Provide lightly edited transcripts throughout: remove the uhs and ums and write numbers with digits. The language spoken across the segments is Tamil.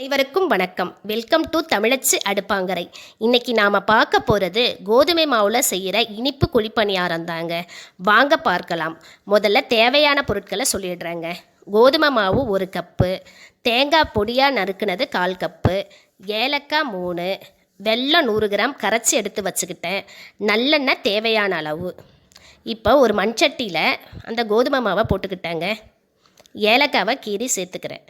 அனைவருக்கும் வணக்கம். வெல்கம் டு தமிழச்சி அடுப்பாங்கரை. இன்றைக்கி நாம் பார்க்க போகிறது கோதுமை மாவில் செய்கிற இனிப்பு குழிப்பணியாரம் தாங்க. வாங்க பார்க்கலாம். முதல்ல தேவையான பொருட்களை சொல்லிடுறேங்க. கோதுமை மாவு 1 கப்பு, தேங்காய் பொடியாக நறுக்குனது 1/4 கப்பு, ஏலக்காய் 3, வெல்லம் 100 கிராம் கரைச்சி எடுத்து வச்சுக்கிட்டேன், நல்லெண்ணெய் தேவையான அளவு. இப்போ ஒரு மண்சட்டியில் அந்த கோதுமை மாவை போட்டுக்கிட்டேங்க. ஏலக்காவை கீறி சேர்த்துக்கிறேன்.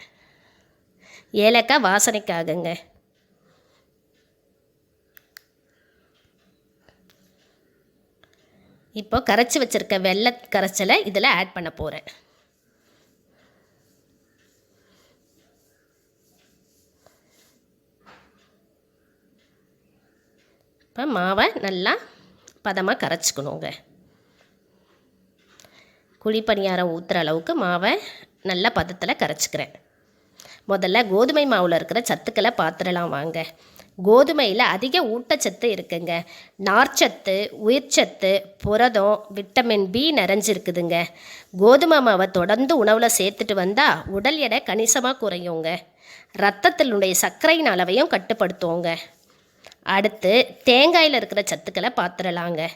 ஏலக்காய் வாசனைக்காகங்க. இப்போ கரைச்சி வச்சுருக்க வெள்ளை கரைச்சலை இதில் ஆட் பண்ண போகிறேன். இப்போ மாவை நல்லா பதமாக கரைச்சிக்கணுங்க. குழிப்பணியாரம் ஊற்றுற அளவுக்கு மாவை நல்ல பதத்தில் கரைச்சிக்கிறேன். முதல்ல கோதுமை மாவில் இருக்கிற சத்துக்களை பார்த்துடலாம் வாங்க. கோதுமையில் அதிக ஊட்டச்சத்து இருக்குங்க. நார்ச்சத்து, உயிர்ச்சத்து, புரதம், விட்டமின் பி நிறைஞ்சிருக்குதுங்க. கோதுமை மாவை தொடர்ந்து உணவில் சேர்த்துட்டு வந்தால் உடல் எடை கணிசமாக குறையுங்க. ரத்தத்தினுடைய சர்க்கரையின் அளவையும் கட்டுப்படுத்துவோங்க. அடுத்து தேங்காயில் இருக்கிற சத்துக்களை பார்த்துடலாங்க.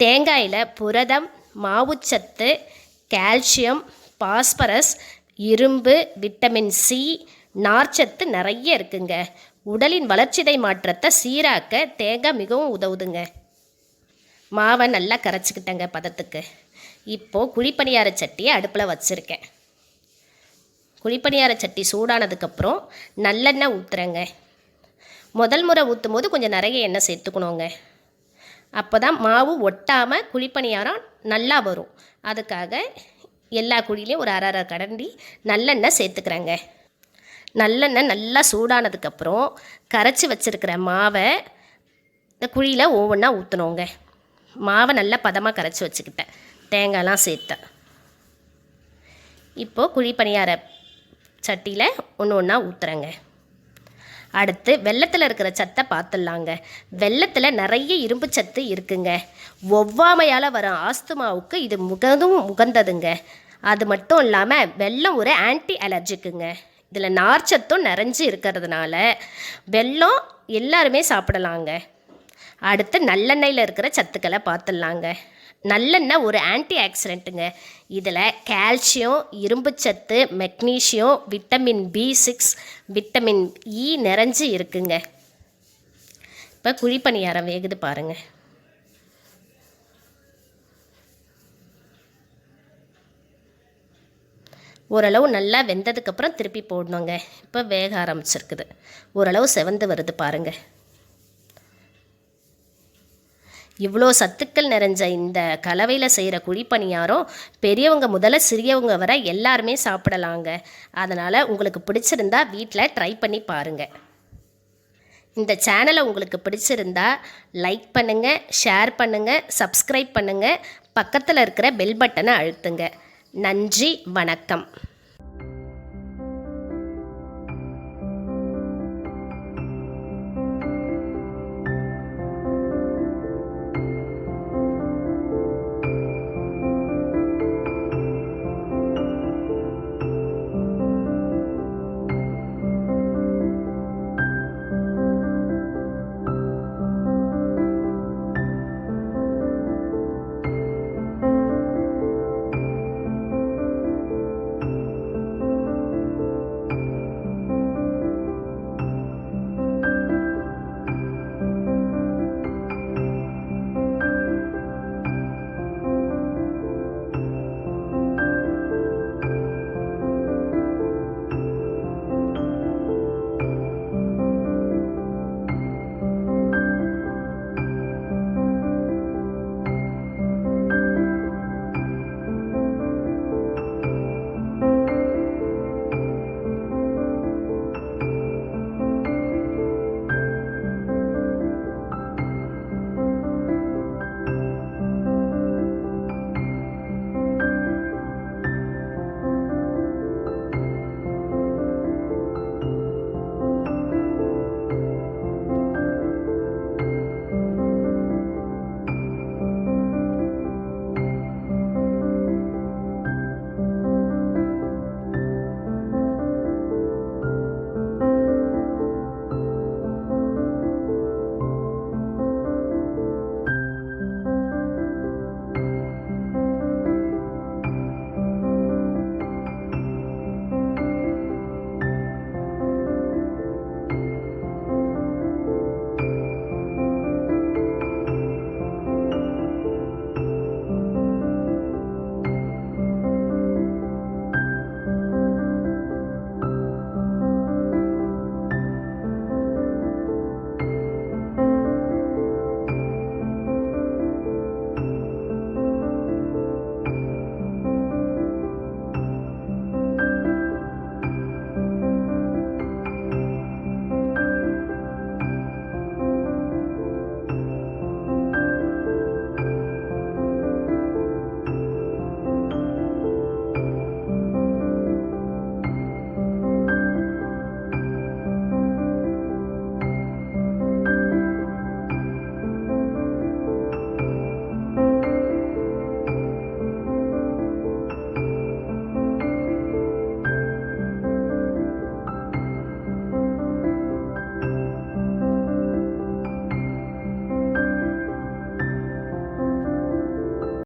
தேங்காயில் புரதம், மாவுச்சத்து, கால்சியம், பாஸ்பரஸ், இரும்பு, விட்டமின் சி, நார்ச்சத்து நிறைய இருக்குங்க. உடலின் வளர்ச்சிதை மாற்றத்தை சீராக்க தேங்காய் மிகவும் உதவுதுங்க. மாவை நல்லா கரைச்சிக்கிட்டேங்க பதத்துக்கு. இப்போது குழிப்பணியார சட்டியை அடுப்பில் வச்சுருக்கேன். குழிப்பணியார சட்டி சூடானதுக்கப்புறம் நல்லெண்ணெய் ஊற்றுறேங்க. முதல் முறை ஊற்றும் போது கொஞ்சம் நிறைய எண்ணெய் சேர்த்துக்கணுங்க. அப்போ தான் மாவு ஒட்டாமல் குழிப்பணியாரம் நல்லா வரும். அதுக்காக எல்லா குழிலையும் ஒரு அரை கரண்டி நல்லெண்ணெய் சேர்த்துக்கிறேங்க. நல்லெண்ணெய் நல்லா சூடானதுக்கப்புறம் கரைச்சி வச்சுருக்கிற மாவை இந்த குழியில் ஒவ்வொன்றா ஊற்றணுங்க. மாவை நல்லா பதமாக கரைச்சி வச்சுக்கிட்டேன், தேங்காய்லாம் சேர்த்தேன். இப்போது குழிப்பணியார சட்டியில் ஒன்று ஒன்றா ஊற்றுறேங்க. அடுத்து வெல்லத்தில் இருக்கிற சத்தை பார்த்துடலாங்க. வெல்லத்தில் நிறைய இரும்பு சத்து இருக்குங்க. ஒவ்வாமையால் வர ஆஸ்துமாவுக்கு இது மிகவும் உகந்ததுங்க. அது மட்டும் இல்லாமல் வெல்லம் ஒரு ஆன்டி அலர்ஜிக்குங்க. இதில் நார்ச்சத்தும் நிறைஞ்சு இருக்கிறதுனால வெல்லம் எல்லாருமே சாப்பிடலாங்க. அடுத்து நல்லெண்ணெயில் இருக்கிற சத்துக்களை பார்த்துடலாங்க. நல்லெண்ணெய் ஒரு ஆன்டி ஆக்சிடென்ட்டுங்க. இதில் கால்சியம், இரும்புச்சத்து, magnesium, vitamin B6, vitamin E நிறைஞ்சு இருக்குங்க. இப்போ குழிப்பணியாரம் வேகுது பாருங்கள். ஓரளவு நல்லா வெந்ததுக்கப்புறம் திருப்பி போடணுங்க. இப்போ வேக ஆரம்பிச்சிருக்குது. ஓரளவு செவந்து வருது பாருங்கள். இவ்வளோ சத்துக்கள் நிறைஞ்ச இந்த கலவையில் செய்கிற குழிப்பணியாரம் பெரியவங்க முதல்ல சிறியவங்க வரை எல்லாருமே சாப்பிடலாங்க. அதனால் உங்களுக்கு பிடிச்சிருந்தா வீட்டில் ட்ரை பண்ணி பாருங்கள். இந்த சேனலை உங்களுக்கு பிடிச்சிருந்தா லைக் பண்ணுங்கள், ஷேர் பண்ணுங்கள், சப்ஸ்கிரைப் பண்ணுங்கள், பக்கத்தில் இருக்கிற பெல் பட்டனை அழுத்துங்க. நன்றி, வணக்கம்.